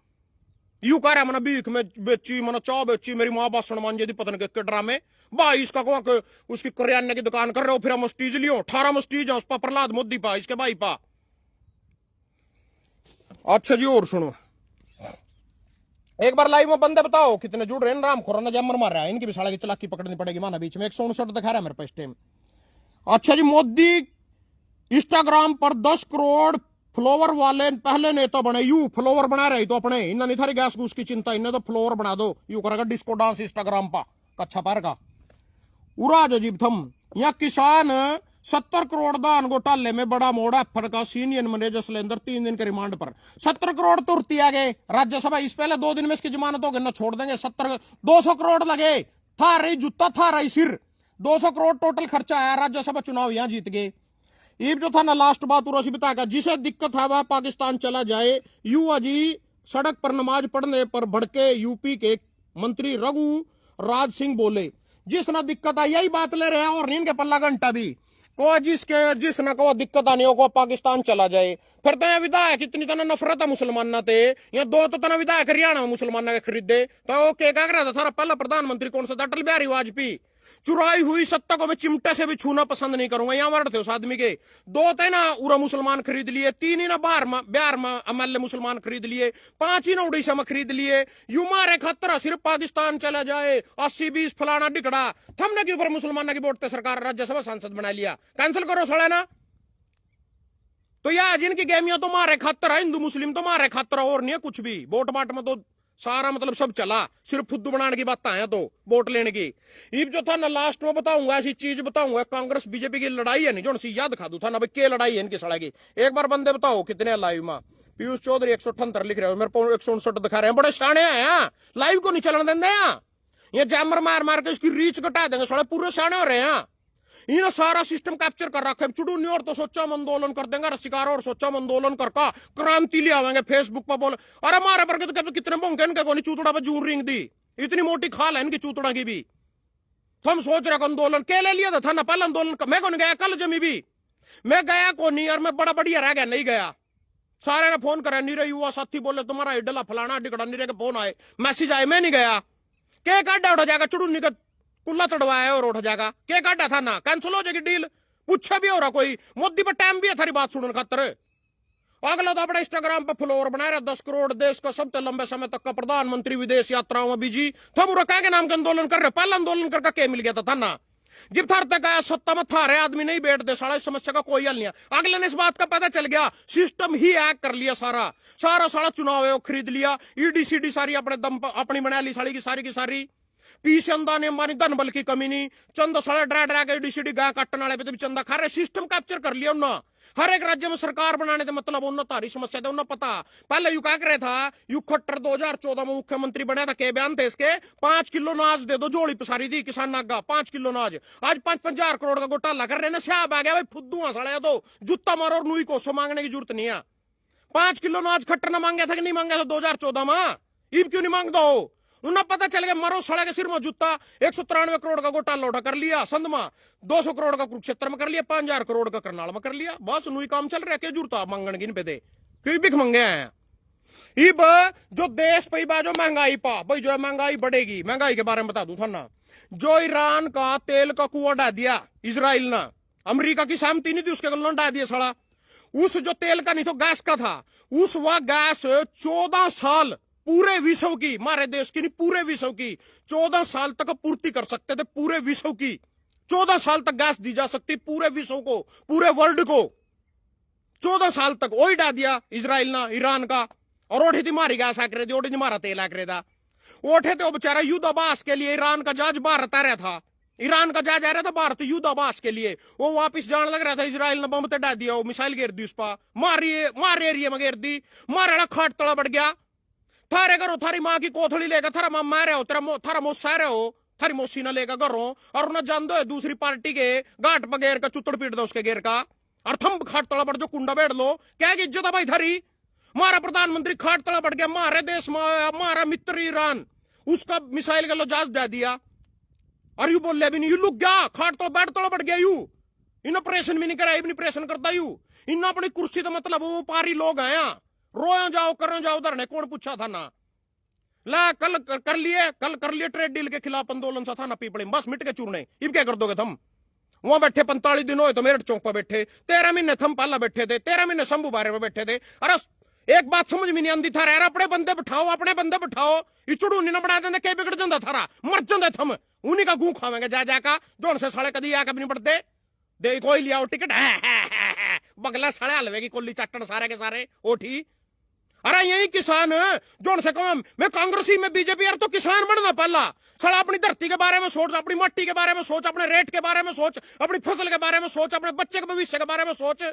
यू कह रहा मैंने भीख में बेची, मैंने चाह बेची, मेरी मां बात सुनमान जी पतन के ड्रामे। भाई इसका को उसकी करियाने की दुकान कर रहे हो, फिर हम स्टीज लियो 18 स्टीज है उस पर, प्रहलाद मोदी पा, इसके भाई पा। अच्छा जी और सुनो, एक बार लाइव में बंदे बताओ कितने जुड़ रहे हैं। राम खोरा जमर मार रहा है, इनकी भी साला की चलाकी पकड़नी पड़ेगी माना बीच में। 159 दिखा रहा है मेरे पास टाइम। अच्छा जी, मोदी इंस्टाग्राम पर 10 करोड़ फ्लोवर वाले पहले नेता बने। यू फ्लोवर बना रहे तो अपने, इन्हें नहीं थारी गैस घूस की चिंता, इन्हें तो फ्लोवर बना दो। यू करेगा डिस्को डांस इंस्टाग्राम पर कच्छा पैर का उराज अजीब थम। यहाँ किसान 70 करोड़ दान घोटाले में बड़ा मोड़ एफर का सीनियर मैनेजर सिलेंडर 3 दिन के रिमांड पर। 70 करोड़ तुरती आ गए राज्यसभा, इस पहले 2 दिन में इसकी जमानत हो गई ना, छोड़ देंगे। 200 करोड़ लगे, था रही जूता था रही सिर। 200 करोड़ टोटल खर्चा आया, राज्यसभा चुनाव यहां जीत गए। ईब जो था ना लास्ट बात उसी बताया, जिसे दिक्कत है वह पाकिस्तान चला जाए। यू अजी सड़क पर नमाज पढ़ने पर भड़के यूपी के मंत्री रघु राज सिंह बोले, जिसना दिक्कत है यही बात ले रहे हैं, और नींद के पल्ला घंटा भी को जिसना को दिक्कत आने हो पाकिस्तान चला जाए। फिर तो विधायक इतनी तना नफरत है मुसलमान थे, या 2 तो तना विधायक हरियाणा में मुसलमान के खरीदे। तो क्या कह रहा था थारा पहला प्रधानमंत्री कौन सा था? अटल बिहारी वाजपेयी। चुराई हुई सत्ता को मैं चिमटे से भी छूना पसंद नहीं करूंगा। यहां मर थे उस आदमी के 2 थे ना उरा मुसलमान खरीद लिए, 3 ही ना बिहार में एमएलए मुसलमान खरीद लिए, 5 ही ना उड़ीसा में खरीद लिए। यू मारे खतरा सिर्फ पाकिस्तान चला जाए 80-20 फलाना डिकड़ा थमने के ऊपर मुसलमानों की वोट सरकार राज्यसभा सांसद बना लिया। कैंसिल करो साले ना। तो यह जिनकी गेमियां तो मारे खतरा, हिंदू मुस्लिम तो मारे खतरा, और नहीं है कुछ भी। वोट बाट में तो सारा मतलब सब चला, सिर्फ फुद्दू बनाने की बात है तो वोट लेने की। इब जो था ना लास्ट में बताऊंगा, ऐसी चीज बताऊंगा, कांग्रेस बीजेपी की लड़ाई है नहीं जो सी याद खा दू था ना भाई, क्या लड़ाई है इनकी सड़ा की। एक बार बंदे बताओ कितने लाइव में। पीयूष चौधरी 178 लिख रहे हो, मेरे को 159 दिखा रहे हैं। बड़े शाणे हैं, लाइव को नहीं चलन देंगे। ये जैमर मार मार के इसकी रीच घटा देंगे, साले पूरे शाणे हो रहे हैं। इन्हें सारा सिस्टम कैप्चर कर रखा है। चुड़ू और तो सोचा आंदोलन कर देंगे, रसिकार और सोचा आंदोलन करका क्रांति ले आवेंगे फेसबुक पर बोल। अरे मारे पर तो कितने बोंगे इनके को नहीं चूतड़ा पर जून रिंग दी, इतनी मोटी खाल है इनकी चूतड़ा की भी। हम सोच रहे आंदोलन के ले लिया था ना पहले आंदोलन, मैं कौन गया कल जमी भी, मैं गया को नहीं, और मैं बड़ा बढ़िया रह गया नहीं गया। सारे ने फोन करा, नीरे युवा साथी बोले तुम्हारा इडला फलाना डिगड़ा, नीरे के फोन आए मैसेज आए, मैं नहीं गया। के काटा उठ जाएगा चुड़ू निकट कुल्ला तड़वाया और उठ जाएगा, क्या काटा था ना, कैंसिल हो जाएगी डील। पूछा भी हो रहा कोई, मोदी पर टाइम भी है थारी बात सुनने खातर। अगला तो अपने इंस्टाग्राम पर फ्लोर बना रहा 10 करोड़ देश का सबसे लंबे समय तक का प्रधानमंत्री विदेश यात्राओं में बिजी। थम के नाम का आंदोलन कर रहे, पहला आंदोलन करके क्या मिल गया था ना। जब थार तक आया सत्ता में थारे आदमी नहीं बैठते, सारा इस समस्या का कोई हल नहीं है। अगले ने इस बात का पता चल गया, सिस्टम ही हैक कर लिया सारा सारा चुनाव है वो खरीद लिया। ईडी सीडी सारी अपने दम पर अपनी बना ली साड़ी की सारी। पीछे अंदाने अंबानी धन बल की कमी नहीं, चंदा साला डरा के डीसीडी गाय काटने वाले पे भी चंदा खा रहे। सिस्टम कैप्चर कर लिया उन्होंने। हर एक राज्य में सरकार बनाने का मतलब उन्होंने तारी समस्या थे उन्हें पता। पहले यू क्या करे था, यू खट्टर 2014 में मुख्यमंत्री बना था, के बयान थे इसके 5 किलो नाज दे दो, जोड़ी पसारी थी किसान नागा 5 किलो नाज। आज 5-5 करोड़ का घोटाला कर रहे हैं, स्याब आ गया भाई फुद्दू हंसड़ा तो जूता मारो और नुई कोसो मांगने की जरूरत नहीं है। 5 किलो नाज खट्टर ने मांगा था कि नहीं मांगा था 2014 में, इब क्यों नहीं मांग दो। उन्हें पता चल गया मरो सड़े के सिर में जूता। 193 करोड़ का घोटाला उठा कर लिया संधमा, 200 करोड़ का कुरुक्षेत्र में कर लिया, 5000 करोड़ का करनाल में कर लिया। बस नुई काम चल रहा है। क्या जरूरत मंगन गिन पे दे क्यों भिख मंगे हैं। इब जो देश पे जो महंगाई पा भाई, जो महंगाई बढ़ेगी, महंगाई के बारे में बता दूं था ना, जो ईरान का तेल का कुआं डाल दिया इजराइल ने, अमेरिका की सहमति नहीं थी, उसके गलों डाल दिया साला। उस जो तेल का नहीं तो गैस का था, उस वह गैस 14 साल पूरे विश्व की, हमारे देश की नहीं पूरे विश्व की 14 साल तक पूर्ति कर सकते थे। पूरे विश्व की 14 साल तक गैस दी जा सकती पूरे विश्व को, पूरे वर्ल्ड को 14 साल तक। वही डाल दिया इजराइल ने ईरान का। और ओठे थी मारी गैस आकर दी, ओठे थी मारा तेल आकर था। ओठे थे वो बेचारा युद्धाभास के लिए ईरान का जहाज भारत आ रहा था, ईरान का जहाज आ रहा था भारत युद्धाभास के लिए। वो वापस जाने लग रहा था, इजराइल ने बम डाल दिया, वो मिसाइल गिर दी उस पर, मारे एरिया में गिर दी, मारा खाट तला बढ़ गया। थारे घरों थारी माँ की कोथड़ी लेकर थारा माँ मारे हो, थारा मोसा रहे हो, थारी मोसी ना लेकर घरों, और उन्हें जान दो दूसरी पार्टी के गांठ पर गेर का चुतड़ पीट दो उसके गेर का, और थम खाट तला बढ़ जो कुंडा बैठ लो। क्या इज्जत है भाई थारी। हमारा प्रधानमंत्री खाट तला बढ़ गया, हमारे देश में हमारा मित्र ईरान, उसका मिसाइल का जहाज दे दिया, और यू बोले भी नहीं, यू लुक गया खाट तला बैठ तला बढ़ गया। यू इन ऑपरेशन भी नहीं करा, इतनी ऑपरेशन करता यू इन अपनी कुर्सी तो मतलब वो पारी लोग आया रोया जाओ कर जाओ धरने, कौन पूछा था ना। ला कल कर लिए ट्रेड डील के खिलाफ आंदोलन सा था ना पीपड़े, बस मिट के चूरने। इब क्या कर दोगे तुम। वहां बैठे 45 दिन हो तो मेरठ चौक पर बैठे, 13 महीने थम पाला बैठे थे, 13 महीने शंभू बारे में बैठे थे। अरे एक बात समझ में नहीं आती था, यार अपने बंदे बिठाओ, अपने बंदे बिठाओ। इचड़ू नहीं ना बना देंगे, क्या बिगड़ जाता थारा, मर जाते थम, उन्हीं का गू खावेंगे जा जाकर, जो से साले कदी आके भी नहीं पड़ते। दे कोई लिया टिकट बगला साले हलवे की कोली चट्टन सारे के सारे ओठी। अरे यही किसान जो से कहो मैं कांग्रेसी में बीजेपी, यार तो किसान बनना पहला। साला अपनी धरती के बारे में सोच, अपनी मट्टी के बारे में सोच, अपने रेट के बारे में सोच, अपनी फसल के बारे में सोच, अपने बच्चे के भविष्य के बारे में सोच।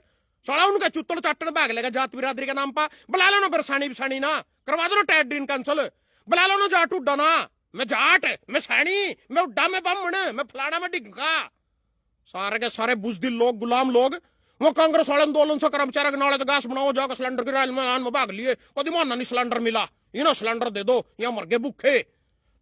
साला उनका चुत्तड़ चाटन भाग लेगा जात बिरादरी के नाम पर। बुला लो ना बरसानी बिसानी ना, करवा दो ना ट्रेड ड्रीन कैंसिल, बुला लो ना जाट उड्डा ना। मैं जाट, मैं सैनी, मैं उड्डा, मैं बम्मण, मैं फलाना, मैं डिग्गा। सारे के सारे बुजदिल लोग, गुलाम लोग। वो कांग्रेस वाले आंदोलन से कर्मचारी के नाले तो गैस बनाओ, जाकर सिलेंडर की रैल में भाग लिए, कभी माना नहीं सिलेंडर मिला, इन्हें सिलेंडर दे दो, या मर गए भूखे।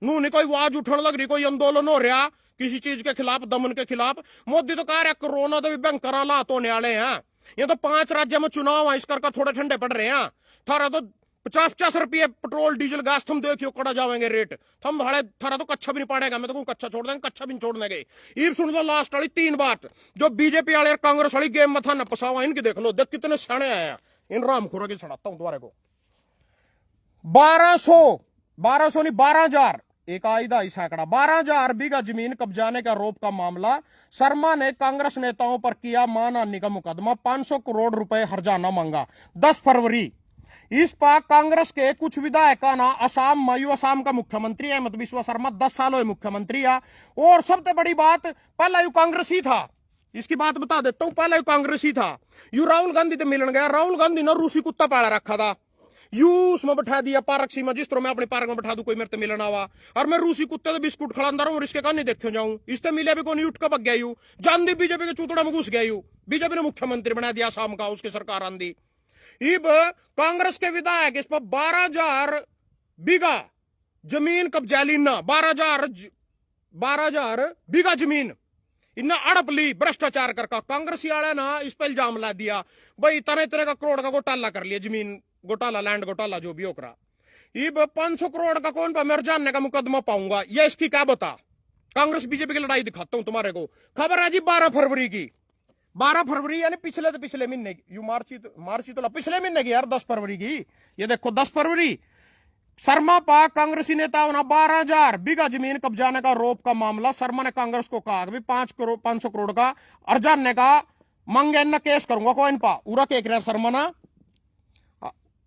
नू नहीं कोई आवाज उठने लग रही, कोई आंदोलन हो रहा किसी चीज के खिलाफ, दमन के खिलाफ। मोदी तो कह रहा है कोरोना तो भी भयंकर हालात होने वाले हैं, ये तो 5 राज्य में चुनाव है, इस करके थोड़े ठंडे पड़ रहे हैं। थारा तो 50-50 रुपये पेट्रोल डीजल गैस थम देखियो कड़ा जाएंगे रेट, थम भाड़े थारा तो कच्चा भी नहीं पड़ेगा। मैं तो कच्चा छोड़ देंगे, कच्चा भी नहीं छोड़ने गए। ये सुन लो लास्ट वाली 3 बात, जो बीजेपी वाले और कांग्रेस वाली गेम में था न पसावा, इनकी देख लो, देख कितने सड़े आए। इन रामखोरा की सड़ाता हूं तुम्हारे को। 1200 नहीं 12,000 एक आईदा ही सैकड़ा, 12,000 बीघा जमीन कब्जाने का आरोप का मामला। शर्मा ने कांग्रेस नेताओं पर किया मानहानि का मुकदमा, 500 करोड़ रुपए हर्जाना मांगा। 10 फरवरी इस पर कांग्रेस के कुछ विधायक का ना असम का मुख्यमंत्री है हिमंता बिस्वा शर्मा, 10 साल हुए मुख्यमंत्री है। और सबसे बड़ी बात, पहला यू कांग्रेसी था, इसकी बात बता देता हूं, पहला यू कांग्रेसी था। यू राहुल गांधी से मिलने गया, राहुल गांधी ने रूसी कुत्ता पाला रखा था, यू उसमें बैठा दिया पार्क सी में, जिस तरह मैं अपने पार्क में बैठा दूं कोई मेरे से मिलना हुआ, और मैं रूसी कुत्ते से बिस्कुट खिलांदा रहूं और इसके कहां नहीं देखे जाऊं, इससे मिले भी कोई उठ कर भग गया। यू जान दी बीजेपी के चूतड़ा में घुस गया। यू बीजेपी ने मुख्यमंत्री बना दिया असम का, उसकी सरकार आंदी। इब कांग्रेस के विधायक इस पर 12,000 बीघा जमीन कब्जा लीना, 12,000 बीघा जमीन इन्हें अड़प ली भ्रष्टाचार करके। कांग्रेसी वाले ना इस पर इल्जाम ला दिया, भाई तरह का करोड़ का घोटाला कर लिया, जमीन घोटाला, लैंड घोटाला, जो भी होकरा। इब 500 करोड़ का कौन मेरे जानने का मुकदमा पाऊंगा, ये इसकी क्या बता। कांग्रेस बीजेपी की लड़ाई दिखाता हूं तुम्हारे को। खबर है जी 12 फरवरी की, 12 फरवरी यानी पिछले महीने की, यू मार्ची तो पिछले महीने की यार, 10 फरवरी की। ये देखो 10 फरवरी शर्मा पा कांग्रेसी नेताओं ने 12,000 बीघा जमीन कब्जाने का आरोप का मामला। शर्मा ने कांग्रेस को कहा कि 500 करोड़ का अर्जाने का मांगे न केस करूंगा कोइन पा उरा के शर्मा ना।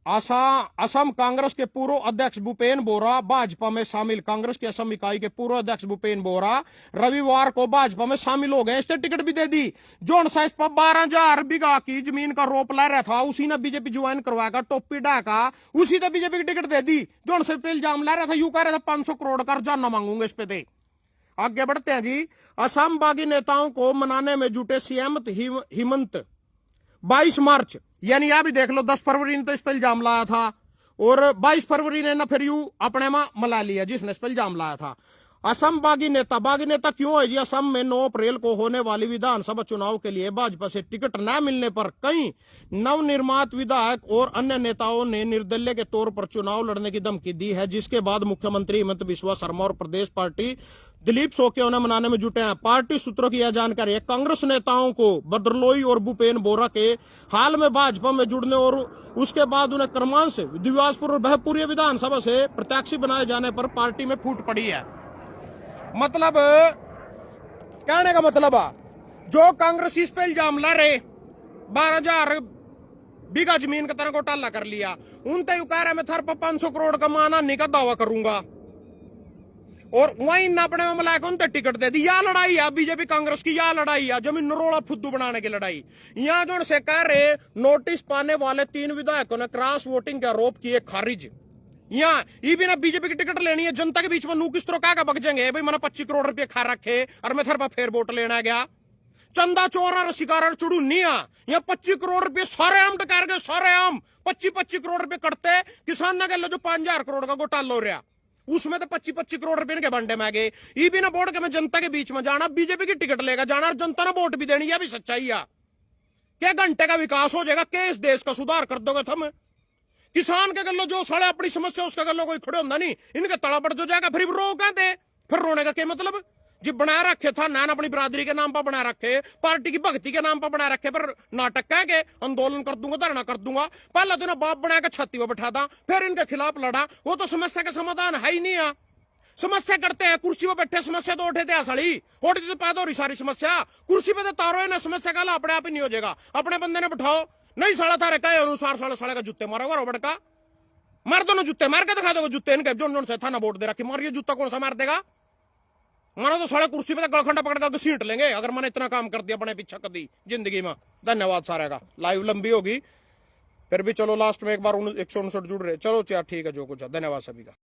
असम कांग्रेस के पूर्व अध्यक्ष भूपेन बोरा भाजपा में शामिल। कांग्रेस की असम इकाई के पूर्व अध्यक्ष भूपेन बोरा रविवार को भाजपा में शामिल हो गए, इसने टिकट भी दे दी। जोन साइज पर 12,000 बीघा की जमीन का रोप ला रहा था, उसी ने बीजेपी ज्वाइन करवाया, टोपी ढाका, उसी ने बीजेपी की टिकट दे दी। जोन से पे इल्जाम ला रहा था, यू कह रहा था 500 करोड़ का अर्जाना मांगूंगा इस पे दे। आगे बढ़ते हैं जी। असम बागी नेताओं को मनाने में जुटे सीएम हिमंत 22 मार्च यानी यह भी देख लो, 10 फरवरी ने तो इस पर इल्जाम लाया था, और 22 फरवरी ने ना फिर यू अपने में मला लिया जिसने इस पर इल्जाम लाया था। असम बागी नेता क्यों है जी? असम में 9 अप्रैल को होने वाली विधानसभा चुनाव के लिए भाजपा से टिकट न मिलने पर कई नवनिर्मात विधायक और अन्य नेताओं ने निर्दलीय के तौर पर चुनाव लड़ने की धमकी दी है, जिसके बाद मुख्यमंत्री हिमंत बिस्वा शर्मा और प्रदेश पार्टी दिलीप सोके उन्हें मनाने में जुटे हैं। पार्टी सूत्रों की यह जानकारी है। कांग्रेस नेताओं को बदरलोई और भूपेन बोरा के हाल में भाजपा में जुड़ने और उसके बाद उन्हें क्रमांश दिव्यासपुर और बहपुरिया विधानसभा से प्रत्याशी बनाए जाने पर पार्टी में फूट पड़ी है। मतलब कहने का मतलब जो कांग्रेस इस पे इल्जाम ला रहे 12,000 बीघा जमीन का तरह घोटाला कर लिया, उन तय कह रहा मैं थर पर 500 करोड़ का मानहानि का दावा करूंगा और वहीं ना अपने में मिलाकर उन टिकट दे दी। या लड़ाई है बीजेपी कांग्रेस की, या लड़ाई है जमीन नरोड़ा फुद्दू बनाने की लड़ाई। यहां जो से कह रहे नोटिस पाने वाले 3 विधायकों ने क्रॉस वोटिंग के आरोप किए खारिज। यहाँ ये भी ना बीजेपी की टिकट लेनी है, जनता के बीच में नू किस तरह का बग जाएंगे भाई मैंने 25 करोड़ रुपए खा रखे और मैं थर पर फेर वोट लेना गया। चंदा चोर और शिकार चुड़ू नहीं आ, यहाँ 25 करोड़ रुपए सारे आम डकार गए, सारे आम 25 करोड़ रुपए कटते किसान ना कह लो जो 5,000 करोड़ का घोटाला हो रहा उसमें तो 25 करोड़ रुपए के बंडे में गए। ये भी ना बोर्ड के मैं जनता के बीच में जाना, बीजेपी की टिकट लेगा जाना और जनता ने वोट भी देनी, यह भी सच्चाई है। क्या घंटे का विकास हो जाएगा? क्या इस देश का सुधार कर दोगे तुम? किसान के गलो जो साले अपनी समस्या उसका गलो कोई खड़े होता नहीं, इनके तड़ा पड़ जो जाएगा फिर रो कहते फिर रोने का क्या मतलब? जी बना रखे था नान अपनी बिरादरी के नाम पर बना रखे, पार्टी की भक्ति के नाम पर बना रखे, पर नाटक कह के आंदोलन कर दूंगा, धरना कर दूंगा। पहला दिन बाप बना के छाती पर बैठा था, फिर इनके खिलाफ लड़ा। वो तो समस्या का समाधान है ही नहीं है। समस्या करते हैं कुर्सी पर बैठे, समस्या तो उठे थे असली उठती तो पैदा हो रही सारी समस्या। कुर्सी पर तो तारो है ना, समस्या का अपने आप ही नहीं हो जाएगा। अपने बंदे ने बिठाओ, नहीं साला थारे कहे अनुसार साले का जूते मारोगा रोबड़ का मार दो ना, जूते मार के दिखा दोगे जूते इनके जो से था ना वोट दे रखी मारिए जूता कौन सा मार देगा? मानो तो साले कुर्सी पे गलखंडा पकड़ कर सीट लेंगे अगर मैंने इतना काम कर दिया अपने पीछे कभी जिंदगी में। धन्यवाद सारे का, लाइव लंबी होगी फिर भी चलो लास्ट में एक बार 159 जुड़ रहे, चलो यार ठीक है जो कुछ है। धन्यवाद सभी का।